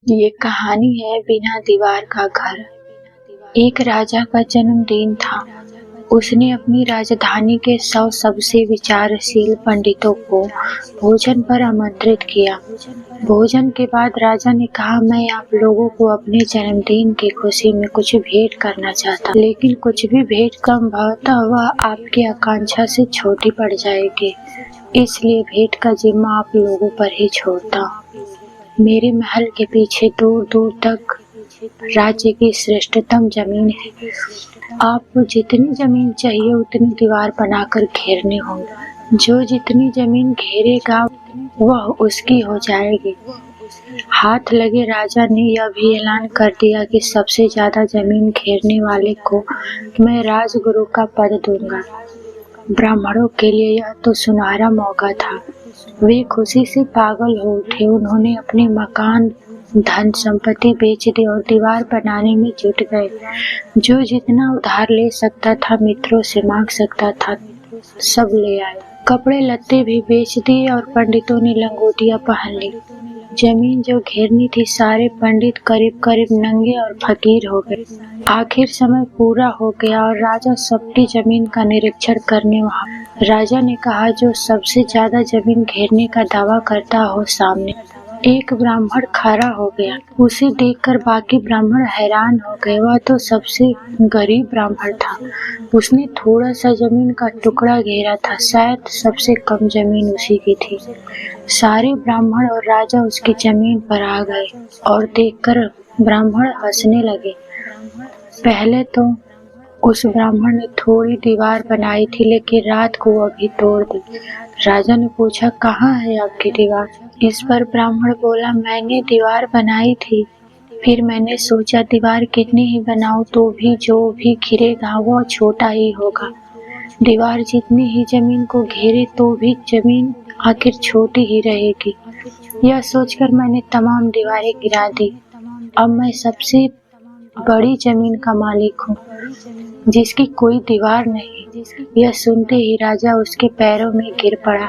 ये कहानी है बिना दीवार का घर। एक राजा का जन्मदिन था। उसने अपनी राजधानी के 100 सबसे विचारशील पंडितों को भोजन पर आमंत्रित किया। भोजन के बाद राजा ने कहा, मैं आप लोगों को अपने जन्मदिन की खुशी में कुछ भेंट करना चाहता, लेकिन कुछ भी भेंट संभवतः वह आपकी आकांक्षा से छोटी पड़ जाएगी, इसलिए भेंट का जिम्मा आप लोगों पर ही छोड़ता हूँ। मेरे महल के पीछे दूर दूर तक राज्य की श्रेष्ठतम जमीन है। आपको जितनी जमीन चाहिए उतनी दीवार बनाकर घेरने होंगे। जो जितनी जमीन घेरेगा वह उसकी हो जाएगी। हाथ लगे राजा ने यह भी ऐलान कर दिया कि सबसे ज्यादा जमीन घेरने वाले को मैं राजगुरु का पद दूंगा। ब्राह्मणों के लिए यह तो सुनहरा मौका था। वे खुशी से पागल हो उठे। उन्होंने अपने मकान, धन संपत्ति बेच दी और दीवार बनाने में जुट गए। जो जितना उधार ले सकता था, मित्रों से मांग सकता था, सब ले आए। कपड़े लत्ते भी बेच दिए और पंडितों ने लंगोटियां पहन ली। जमीन जो घेरनी थी, सारे पंडित करीब करीब नंगे और फकीर हो गए। आखिर समय पूरा हो गया और राजा सबकी जमीन का निरीक्षण करने वहां। राजा ने कहा, जो सबसे ज्यादा जमीन घेरने का दावा करता हो सामने। एक ब्राह्मण खड़ा हो गया। उसे देखकर बाकी ब्राह्मण हैरान हो गए। वह तो सबसे गरीब ब्राह्मण था। उसने थोड़ा सा जमीन का टुकड़ा घेरा था। शायद सबसे कम जमीन उसी की थी। सारे ब्राह्मण और राजा उसकी जमीन पर आ गए और देखकर ब्राह्मण हंसने लगे। पहले तो उस ब्राह्मण ने थोड़ी दीवार बनाई थी, लेकिन रात को वह भी तोड़ दी। राजा ने पूछा, कहाँ है आपकी दीवार? इस पर ब्राह्मण बोला, मैंने दीवार बनाई थी, फिर मैंने सोचा दीवार कितनी ही बनाऊं तो भी जो भी घिरेगा वह छोटा ही होगा। दीवार जितनी ही जमीन को घेरे तो भी जमीन आखिर छोटी ही रहेगी। यह सोचकर मैंने तमाम दीवारें गिरा दी। अब मैं सबसे बड़ी जमीन का मालिक हूँ, जिसकी कोई दीवार नहीं। यह सुनते ही राजा उसके पैरों में गिर पड़ा।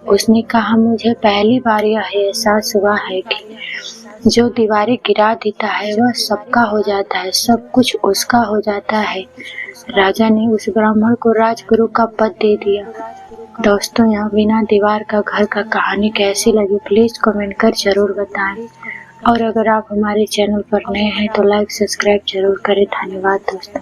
उसने कहा, मुझे पहली बार यह एहसास हुआ है कि जो दीवारें गिरा देता है वह सबका हो जाता है, सब कुछ उसका हो जाता है। राजा ने उस ब्राह्मण को राजगुरु का पद दे दिया। दोस्तों, यह बिना दीवार का घर का कहानी कैसी लगी प्लीज कमेंट कर जरूर बताएं। और अगर आप हमारे चैनल पर नए हैं तो लाइक सब्सक्राइब जरूर करें। धन्यवाद दोस्तों।